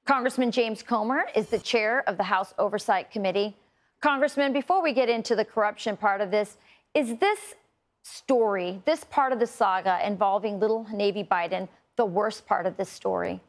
Congressman James Comer is the chair of the House Oversight Committee. Congressman, before we get into the corruption part of this, is this story, this part of the saga involving little Navy Biden, the worst part of this story?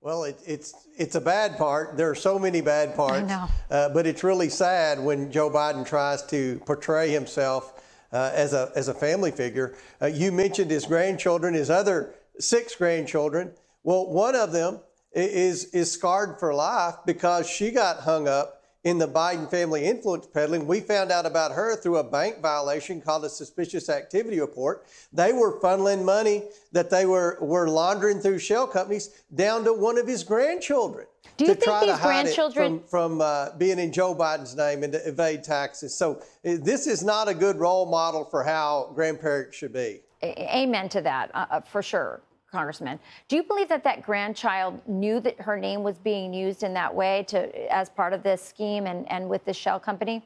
Well, it's a bad part. There are so many bad parts. I know. But it's really sad when Joe Biden tries to portray himself as a family figure. You mentioned his grandchildren, his other 6 grandchildren. Well, one of them is scarred for life because she got hung up in the Biden family influence peddling. We found out about her through a bank violation called a suspicious activity report. They were funneling money that they were laundering through shell companies down to one of his grandchildren. Do you think these grandchildren from being in Joe Biden's name and to evade taxes? So this is not a good role model for how grandparents should be. Amen to that, for sure, Congressman. Do you believe that that grandchild knew that her name was being used in that way as part of this scheme and with this shell company?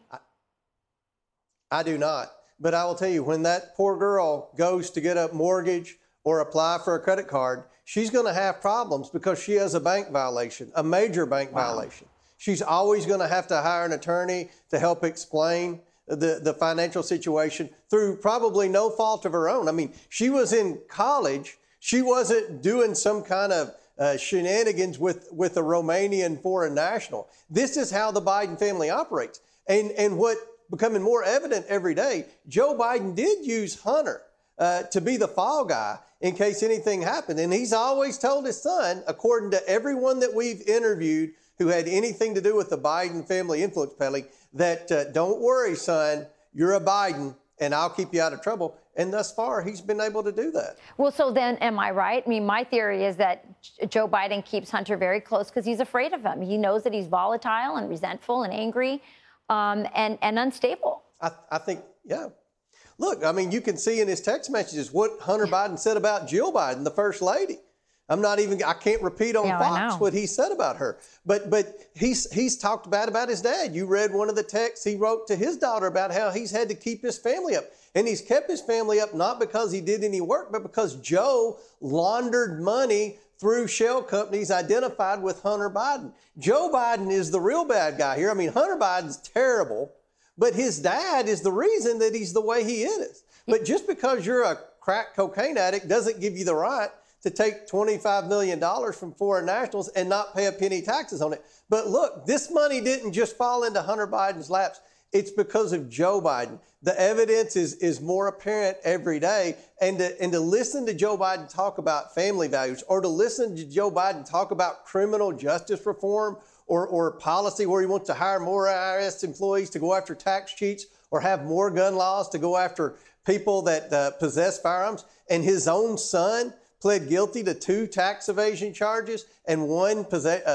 I do not. But I will tell you, when that poor girl goes to get a mortgage or apply for a credit card, she's going to have problems because she has a bank violation, a major bank violation. She's always going to have to hire an attorney to help explain the financial situation through probably no fault of her own. I mean, she was in college. She wasn't doing some kind of shenanigans with a Romanian foreign national. This is how the Biden family operates. And what becoming more evident every day, Joe Biden did use Hunter to be the fall guy in case anything happened. And he's always told his son, according to everyone that we've interviewed who had anything to do with the Biden family influence peddling, that don't worry, son, you're a Biden and I'll keep you out of trouble. And thus far, he's been able to do that. Well, so then am I right? I mean, my theory is that Joe Biden keeps Hunter very close because he's afraid of him. He knows that he's volatile and resentful and angry and unstable. I think, yeah. Look, I mean, you can see in his text messages what Hunter Biden said about Jill Biden, the first lady. I can't repeat on Fox what he said about her. But he's talked bad about his dad. You read one of the texts he wrote to his daughter about how he's had to keep his family up. And he's kept his family up not because he did any work, but because Joe laundered money through shell companies identified with Hunter Biden. Joe Biden is the real bad guy here. I mean, Hunter Biden's terrible, but his dad is the reason that he's the way he is. But just because you're a crack cocaine addict doesn't give you the right to take $25 million from foreign nationals and not pay a penny taxes on it. But look, this money didn't just fall into Hunter Biden's laps. It's because of Joe Biden. The evidence is more apparent every day. And to listen to Joe Biden talk about family values, or to listen to Joe Biden talk about criminal justice reform or policy where he wants to hire more IRS employees to go after tax cheats or have more gun laws to go after people that possess firearms, and his own son pled guilty to 2 tax evasion charges and 1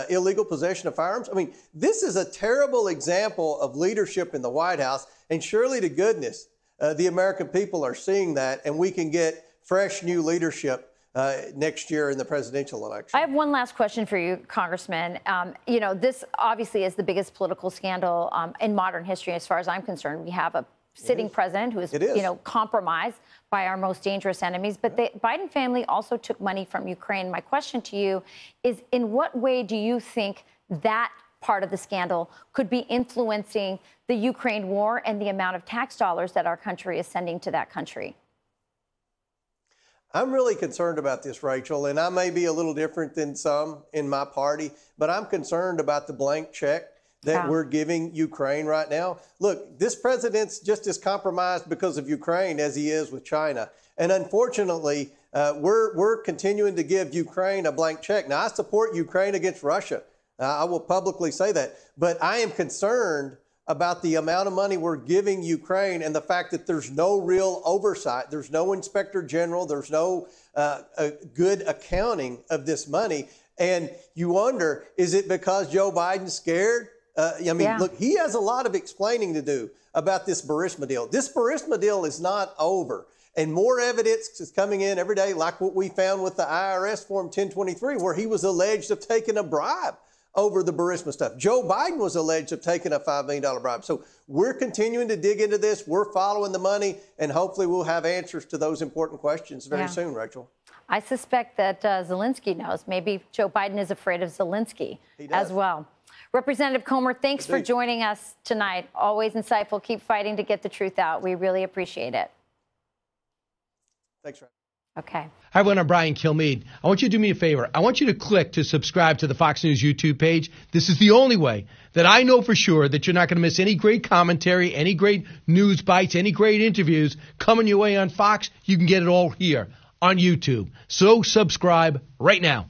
illegal possession of firearms. I mean, this is a terrible example of leadership in the White House, and surely to goodness, the American people are seeing that, and we can get fresh new leadership next year in the presidential election. I have one last question for you, Congressman. You know, this obviously is the biggest political scandal in modern history, as far as I'm concerned. We have a sitting president who is, compromised by our most dangerous enemies. But the Biden family also took money from Ukraine. My question to you is, in what way do you think that part of the scandal could be influencing the Ukraine war and the amount of tax dollars that our country is sending to that country? I'm really concerned about this, Rachel, and I may be a little different than some in my party, but I'm concerned about the blank check that we're giving Ukraine right now. Look, this president's just as compromised because of Ukraine as he is with China. And unfortunately, we're continuing to give Ukraine a blank check. Now, I support Ukraine against Russia. I will publicly say that. But I am concerned about the amount of money we're giving Ukraine and the fact that there's no real oversight. There's no inspector general. There's no good accounting of this money. And you wonder, is it because Joe Biden's scared? Look, he has a lot of explaining to do about this Burisma deal. This Burisma deal is not over. And more evidence is coming in every day, like what we found with the IRS Form 1023, where he was alleged of taking a bribe over the Burisma stuff. Joe Biden was alleged of taking a $5 million bribe. So we're continuing to dig into this. We're following the money, and hopefully we'll have answers to those important questions very soon, Rachel. I suspect that Zelensky knows. Maybe Joe Biden is afraid of Zelensky as well. Representative Comer, thanks for joining us tonight. Always insightful. Keep fighting to get the truth out. We really appreciate it. Thanks, Ryan. Okay. Hi, everyone. I'm Brian Kilmeade. I want you to do me a favor. I want you to click to subscribe to the Fox News YouTube page. This is the only way that I know for sure that you're not going to miss any great commentary, any great news bites, any great interviews coming your way on Fox. You can get it all here on YouTube. So subscribe right now.